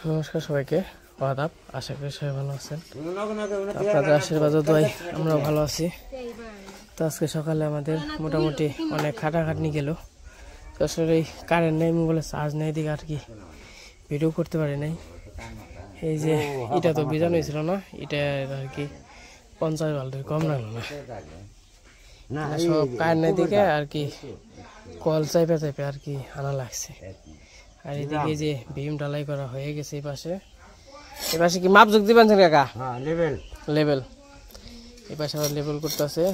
নমস্কার সবাইকে, আদাব। আশা করি সবাই ভালো আছেন। আপনাদের আশীর্বাদ দোয়াই আমরাও ভালো আছি। তো আজকে সকালে আমাদের মোটামুটি অনেক খাটাখাটনি গেল। তো আসলে এই কারেন্ট নেই, মোবাইলে চার্জ নেই দিকে আর কি ভিডিও করতে পারি নাই। এই যে এটা তো বিজানো হয়েছিল না, এটা আর কি 50 বাল্টির কম লাগলো না, সব কারেন্ট নেই দিকে আর কি কল চাইপে চাইপে আর কি আনা লাগছে। আর এদিকে যে ভীম ঢালাই করা হয়ে গেছে এই পাশে কি মাপ যোগ দিবেন কাকা? লেভেল এই পাশে আবার লেভেল করতেছে।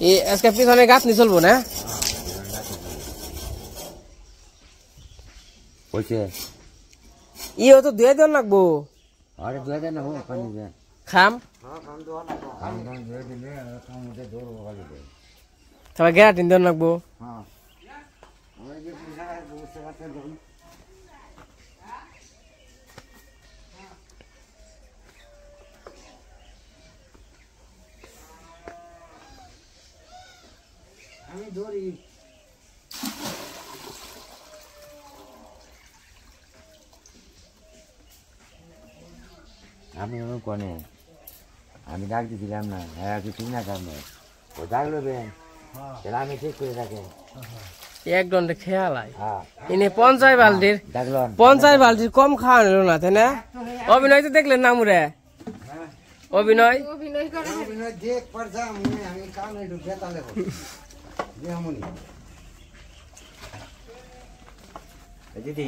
এই আজকে পিছনে গাঁথনি চলবো না? ইও তো ধুয়ে দেওয়া লাগবো। খাম তারপর গ্যারাটিন দেওয়া লাগবো। আমি ধরি আমি কোনে আমি ডাক দিছিলাম না, হ্যাঁ কিছু না কারণে ও ডাকলো বেন তাহলে আমি ঠিক করে রাখেন এক ঘন্টা খেয়ালাই ইনি 50 বাল্টির কম খাওয়ানো না, তাই না? অভিনয় তো দেখলেন না মুরে? অভিনয় দেখ পড়ছা আমি কাম একটু বেতালে দিদি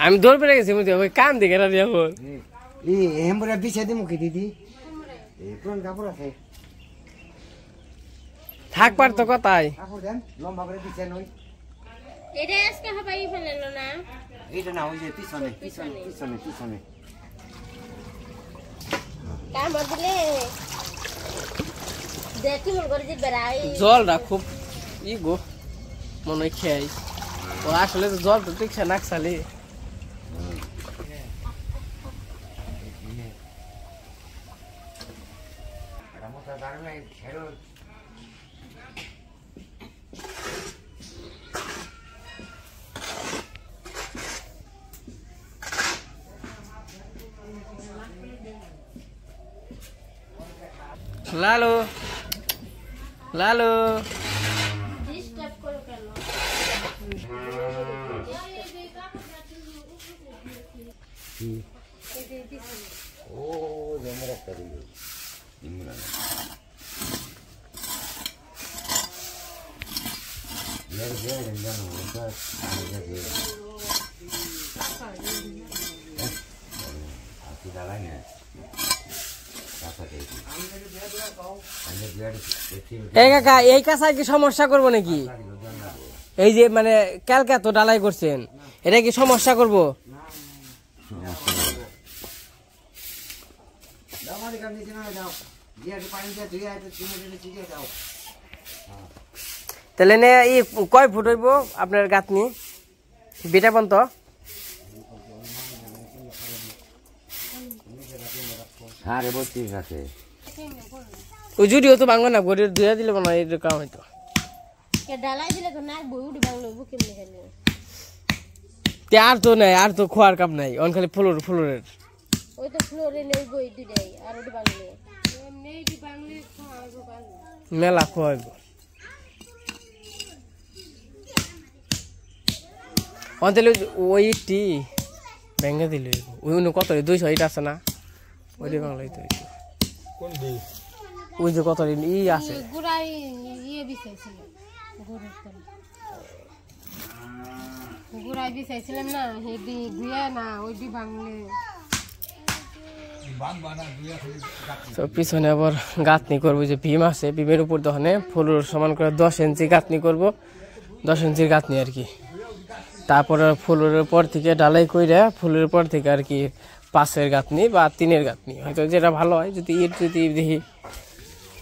আমি দৌড় পেরে গেছি ওই কান দিকে বিছে দিমু কি দিদি কোন কাপড় আছে থাক পারতো কথাই কাপড় দেন লম্বা করে বিছে নই এটা আজকে হবাই ফেললো না, এটা না ওই যে পিছনে কার বদলে দেখি মন করে যে বেড়াই জলটা খুব ই গো মনে হয় খেয়াই ও আসলে তো জল তো দেখছে নাকশালি লালু ডিস্টার্ব করো কেন? ও জমে রাখতে দিই ইমরান ये रंजन होता है आगे आती डाला है এই কাকা এই কাঁচা কি সমস্যা করবো নাকি? এই যে মানে কালকে তো ডালাই করছেন, এটা কি সমস্যা করবো? তাহলে নে ই কয় ফুট হইব আপনার গাঁথনি বিটা পর্যন্ত? সাড়ে 32 আছে। ওই জুড়িও তো ভাঙবে না, গড়ির ধুয়ে দিলে মনে হয় এই কাম হইতো। ডালাই দিলে তো না বই উঠি বাংলো বুকে খেলে আর তো নাই, আর তো খোয়ার কাম নাই, অন খালি ফ্লোরের ওই তো ফ্লোরে নেই বই দিই আর উঠি বাংলো নেই দি বাংলে খাওয়াবো মেলা খোয়াইব। অন্তলে ওইটি ব্যাঙ্গে দিল ওই অন্য কত 200 ইট আছে না, ওইটি বাংলাই তো ওই যে কত ই আছে গুড়াই ইয়ে বিছাইছিল গুড়াই বিছাইছিলাম না, হেডি ধুয়ে না ওইটি বাংলে। তো পিছনে আবার গাঁথনি করবো, যে ভীম আছে ভীমের উপর দহনে ফুলের সমান করে 10 ইঞ্চি গাঁথনি করবো, 10 ইঞ্চির গাঁথনি আর কি। তারপরে ফুলের পর থেকে ডালাই কইরা ফুলের পর থেকে আর কি 5-এর গাঁথনি বা 3-এর গাঁথনি হয়তো যেটা ভালো হয়। যদি ইট যদি দেখি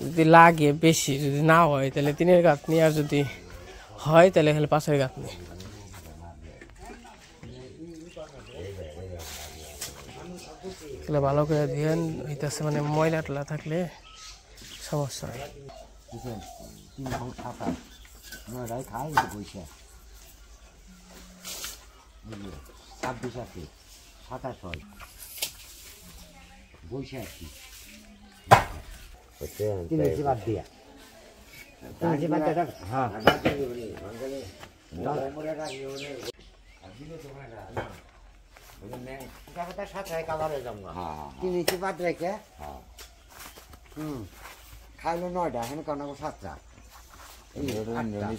যদি লাগে বেশি, যদি না হয় তাহলে 3-এর গাঁথনি, আর যদি হয় তাহলে খালি 5-এর গাঁথনি। ভালো করে ধ্যান হইতেছে, মানে ময়লা টলা থাকলে সমস্যা হয়। নয়টায় খাই বৈশাখ 26 আছে 27 হয় বৈশাখ কিনেছি বাদ দিয়া হ্যাঁ কিনেছি বাদ রেখে খাইলো 9টা এখন কেন 7টা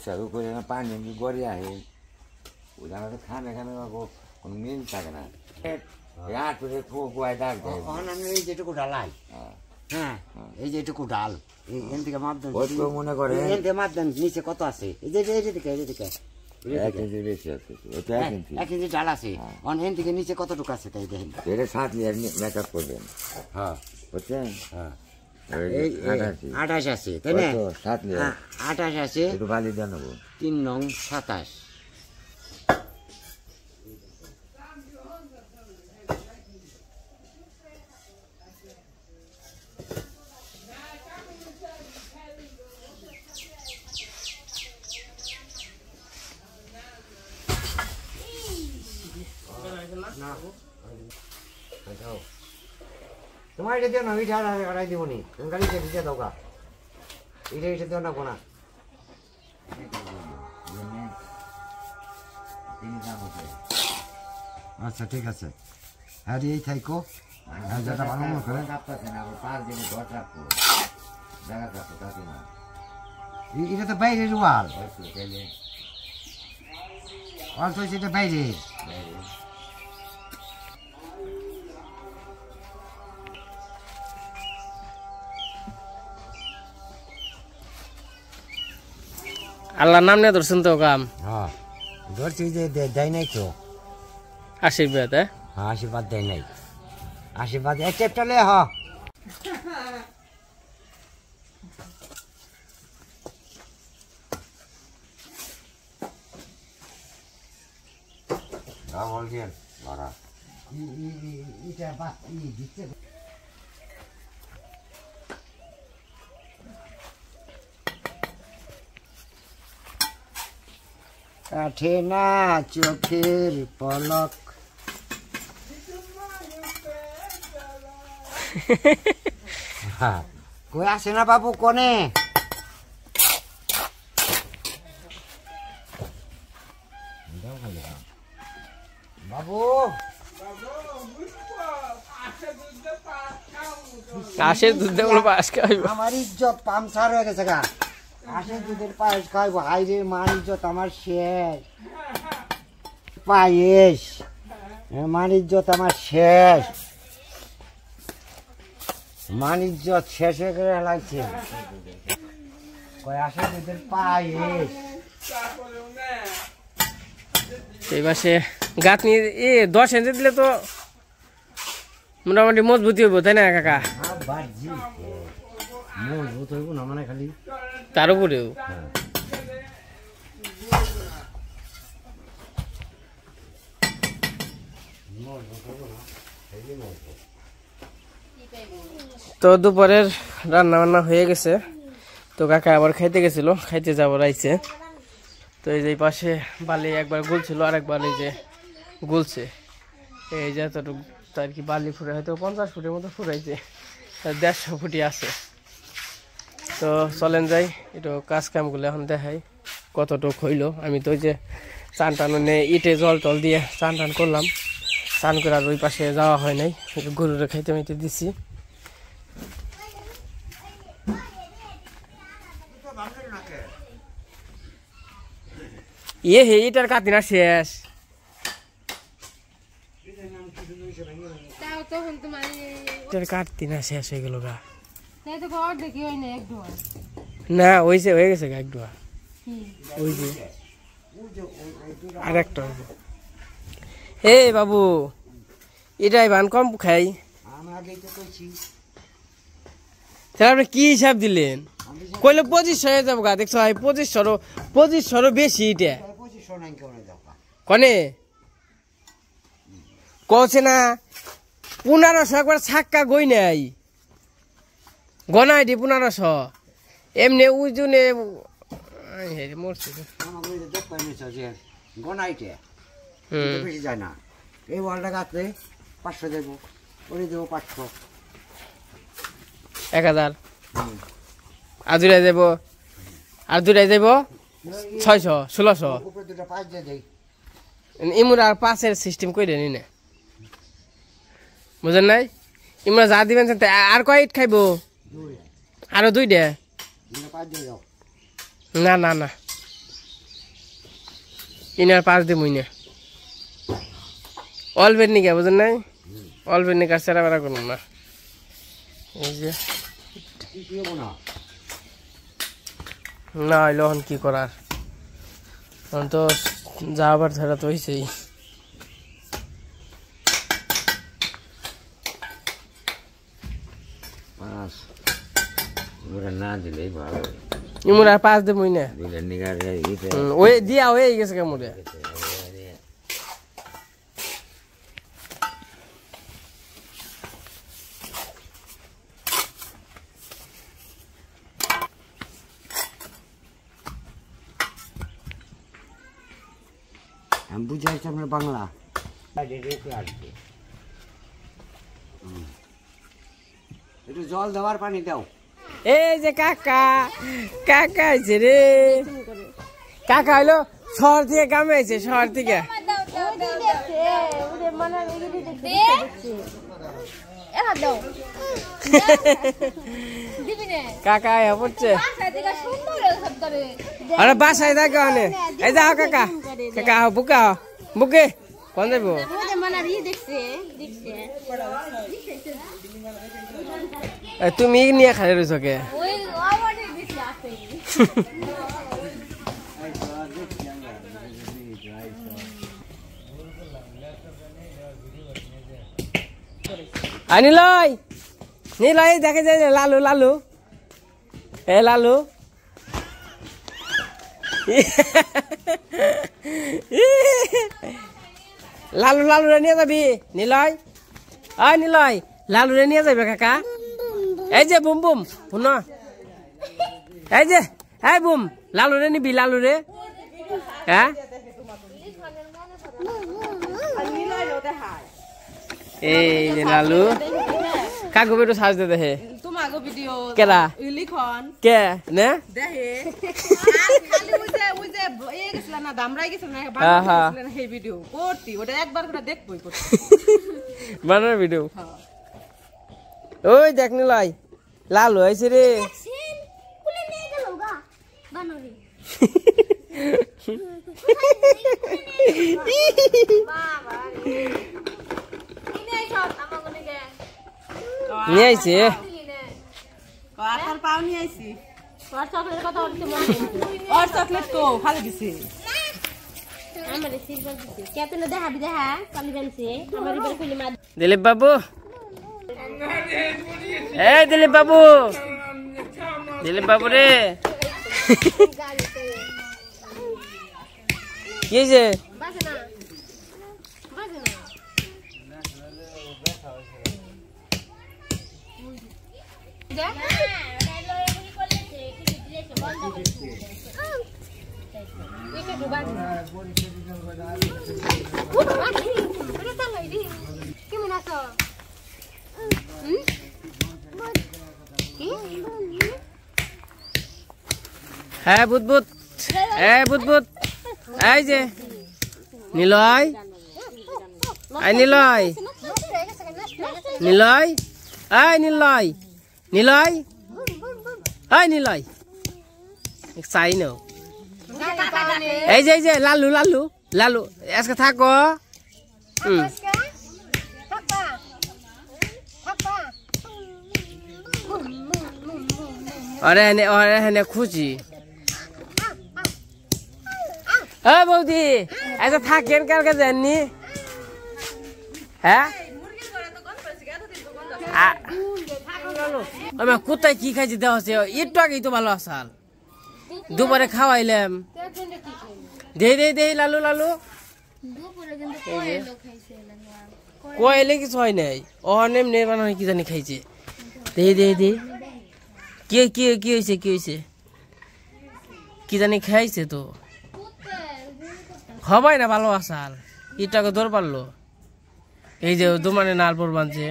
চালু করে পানি গড়ে আহে ওটা খানে খানে কোনো মিল থাকে না এই যেটুকু ডালাই হ্যাঁ এই যেটুকু ডাল এখান থেকে মাপদেন মনে করে মাপদেন নিচে কত আছে এই যে এদিকে 1 কেজি বেশি আছে 1 কেজি ডাল আছে এখান থেকে নিচে কতটুকু আছে তাই দেখেন এটা 7 লিটার মেকআপ করবেন হ্যাঁ বুঝছেন হ্যাঁ 28 আছে তাই না 7 লিটার 28 আছে একটু বালি দেন 3 নং 27 তোমার এটা দিও না মিঠা আড়াই দিব নি গাড়ি দিয়ে দাও গা এটা দিও না কোনা আচ্ছা ঠিক আছে হ্যাঁ এই থাইকো যেটা ভালো মনে করে এটা তো বাইরের ওয়াল ওয়াল তো সেটা বাইরে আল্লাহর নাম নিয়ে ধরছেন তো কাম হ্যাঁ ধরছি যে দেয় নাই তো আশীর্বাদ হ্যাঁ আশীর্বাদ দেয় নাই আশীর্বাদ এক চলে হ বলছেন কাঠে না চোখের পলক কই আসে না বাবু কোনে বাবু আশের দুধ দেবো পাশ খাইব আমার ইজ্জত পামসার হয়ে গেছে গা আশের দুধের পায়েস খাইবো হাই রে মার ইজ্জত আমার শেষ পায়েস মান ইজ্জত আমার শেষ মান ইজ্জত শেষ হয়ে গেলে লাগছে কয় আশের দুধের পায়েস এই পাশে গাছ নিয়ে 10 ইঞ্চি দিলে তো মোটামুটি মজবুতি হইব তাই না কাকা মজবুত হইব না মানে খালি তার উপরেও তো দুপুরের রান্না বান্না হয়ে গেছে তো কাকা আবার খাইতে গেছিল খাইতে যাবার আইছে তো এই যে পাশে বালি একবার গুলছিল আর একবার এই যে গুলছে এই যে এতটুকু আর কি বালি ফুটে হয়তো 50 ফুটের মতো ফুটাইছে 150 ফুটি আছে তো চলেন যাই একটু কাজ কামগুলো এখন দেখাই কতটুক হইলো আমি তো ওই যে চান টান ইটে জল টল দিয়ে চান টান করলাম চান করে আর ওই পাশে যাওয়া হয় নাই গরুরে খাইতে মাইতে দিছি হে এটার কাটিনা শেষ কাটতিনা শেষ হয়ে গেল গা না হয়েছে হয়ে গেছে গা একটু ওই যে আর একটা হে বাবু এটাই ভান কম খাই তাহলে আপনি কি হিসাব দিলেন কইলে 2500 হয়ে যাবো গা দেখছো 2500 বেশি এটা কনে কছে না 1500 একবার ছাক্কা গই নাই গনাই দি 1500 এমনি উজুনে হেরে মরছে আমাকে দেখ পাইছে যে গনাইতে বেশি যায় না এই ওয়ালটা গাতে 500 দেব ওরে দেব 500 1000 আর দুটাই দেব আর দুটাই দেব 600 1600 উপরে দুটো 5 দিয়ে দেই ইমুর আর 5 এর সিস্টেম কইরে নি না বুঝেন নাই ইমরা যা দিবেন আর কয় ইট খাইবো আরো 2টা 5 দিয়ে দাও না না না ইনার 5 দিমুই না অল্পের নিকে বুঝেন নাই অল্পের নিকে সেরা বেড়া করুন না এই যে না হইলো এখন কি করার এখন তো যাবার ধারা তো হইছেই না দিলেই ভালো ইমুর আর 5 দিমুই না ওই দিয়া হয়ে গেছে কেমুরে আমি বুঝাইছি আপনার বাংলা একটু জল দেওয়ার পানি দাও এই যে কাকা কাকা আইছে রে কাকা হইলো শহর থেকে গ্রামে আইছে শহর থেকে কাকা আয়া পড়ছে আরে বাসায় থাকে অনেক এই যাও কাকা কাকা বুকা বুকে কোন যাবো তুমি নিয়ে খাই রয়েছ কে নিলয় নিলয় দেখে যায় লালু লালু এ লালু লালু লালু রে নিয়ে যাবি নিলয় আয় নিলয় লালু রে নিয়ে যাবে কাকা এই যে বুম বুম শুন এই যে এই বুম লালু রে নিবি লালু রে হ্যাঁ এই যে লালু কাকু বেটু সাজ দে দেখে তোমাগো ভিডিও কেরা লিখন কে না দেখে খালি ওই যে এই গেছলা না দামরাই গেছলা না বানাইছিলা না এই ভিডিও করতি ওটা একবার করে দেখবই করতি বানার ভিডিও ওই দেখ নিলাই লালু আইছে রে কুলে নিয়ে গেল গা বানরি বাবা ইনে সব আমাগো নিকে নিয়ে আইছে কাটার পাও নিয়ে আইছি আর চকলেট কথা বলতে মন আর চকলেট কো খালি দিছি আমারে সিলভার দিছে কে তুই দেখাবি দেখা কালি বানছে আমারে বের কইলি মা দিলীপ বাবু এই দিলীপ বাবু দিলীপ বাবু রে কি যে বাজে না বাজে না যা ওটা লয়ে গুলি করলেছে কিছু দিলেছে বন্ধ করছে এটা ডুবাই আরে তালাই দি কেমন আছো কি হ্যাঁ বুদবুদ বুদবুদ এই যে নিলয় এই নিলয় নিলয় এই নিলয় নিলয় এই নিলয় চাই নাও এই যে লালু লালু লালু আজকে থাকো अरे ने खुशी बौदी ऐसा था केन करके जानी है কোথায় কি খাইছি দেওয়া হচ্ছে একটু আগেই তো ভালো আসাল দুপুরে খাওয়াইলাম দে দে দে লালু লালু কয়লে কিছু হয় নাই অহনে এমনি বানানো কি জানি খাইছে দে দে দে কি কি কি হয়েছে কি হয়েছে কি জানি খাইছে তো হবাই না ভালো আসাল ইটাকে দৌড় পারলো এই যে দোমানে নাল পর বানছে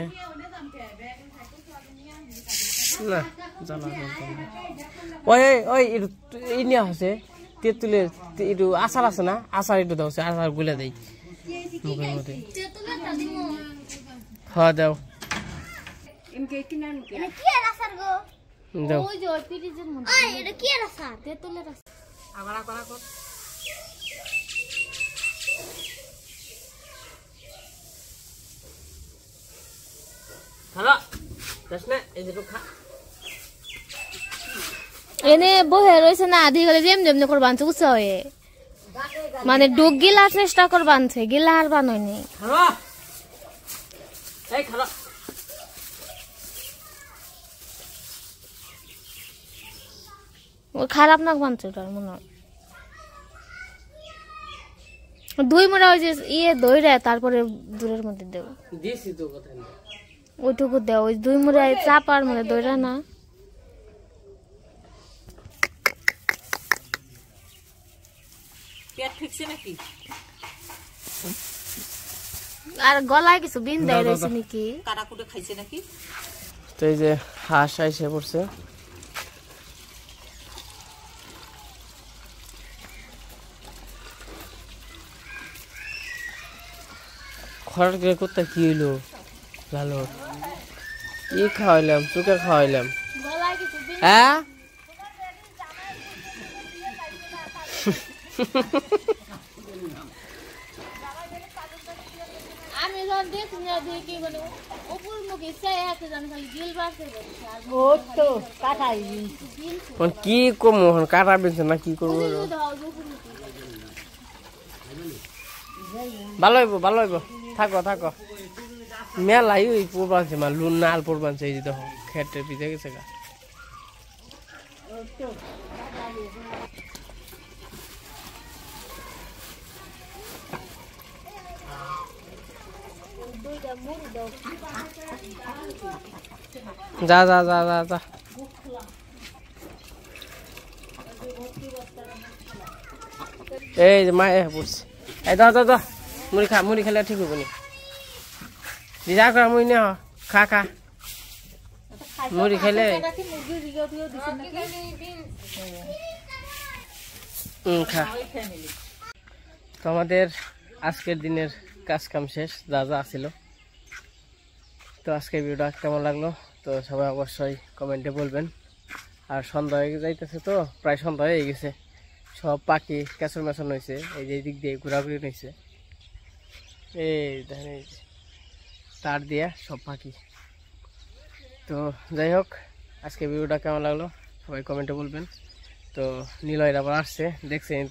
না জানা ওই ওই ই নিয়ে আছে তেঁতুলের একটু আচার আছে না আচার একটু দাও আচার গুলে দেই মুখের মধ্যে খাওয়া দাও দাও এনে বহে রয়েছে না আধি গেলে যেম যেমনি করে বানছে বুঝছে মানে ডুব গিলা চেষ্টা করে বানছে গিলা আর বানায়নি খারাপ না বানছে ওটার মনে হয় দুই মোড়া ওই যে ইয়ে দইরা তারপরে দূরের মধ্যে দেও ওইটুকু দেও ওই দুই মোড়া চাপার মধ্যে দইরা না আর গলায় কিছু বিন দেয় রয়েছে নাকি কাটাকুটে খাইছে নাকি তো এই যে হাঁস আইসে পড়ছে খড় কে করতে কি হইলো ভালো কি খাওয়াইলাম চুকে খাওয়াইলাম হ্যাঁ আমি যখন দেখছি না দেখি মানে উপর মুখে চাই আছে জানি খালি গিল বাসে ও তো কাটাই কি কমো কাটা বেঁচে না কি করবো ভালো হইব থাকো থাকো মেলাই ওই পড়বানছে মা লুন নাল পড়বানছে এই যে দেখো খেটে পিছে গেছে গা যা যা যা যা যা এই যে মা পড়ছে এই দাও দাও দাও মুড়ি খেলে ঠিক হবো নি যা করা মুড়ি নে খা খা মুড়ি খেলে খা তো আমাদের আজকের দিনের কাজ কাম শেষ যা যা ছিল তো আজকের ভিডিওটা কেমন লাগলো তো সবাই অবশ্যই কমেন্টে বলবেন আর সন্ধ্যা হয়ে যাইতেছে তো প্রায় সন্ধ্যা হয়ে গেছে সব পাখি কেঁচর মেচন হয়েছে এই যে দিক দিয়ে ঘোরাঘুরি হয়েছে এই দেখেন এই তার দিয়ে সব পাখি তো যাই হোক আজকে ভিডিওটা কেমন লাগলো সবাই কমেন্টে বলবেন তো নীলয়ের আবার আসছে দেখছেন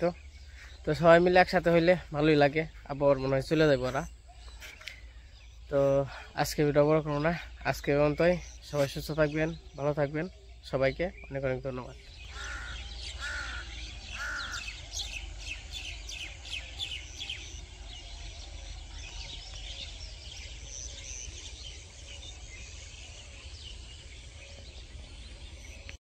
তো সবাই মিলে একসাথে হইলে ভালোই লাগে আবার মনে হয় চলে যাবে ওরা তো আজকে ভিডিও বড় করবো না আজকে অন্তই সবাই সুস্থ থাকবেন ভালো থাকবেন সবাইকে অনেক অনেক ধন্যবাদ।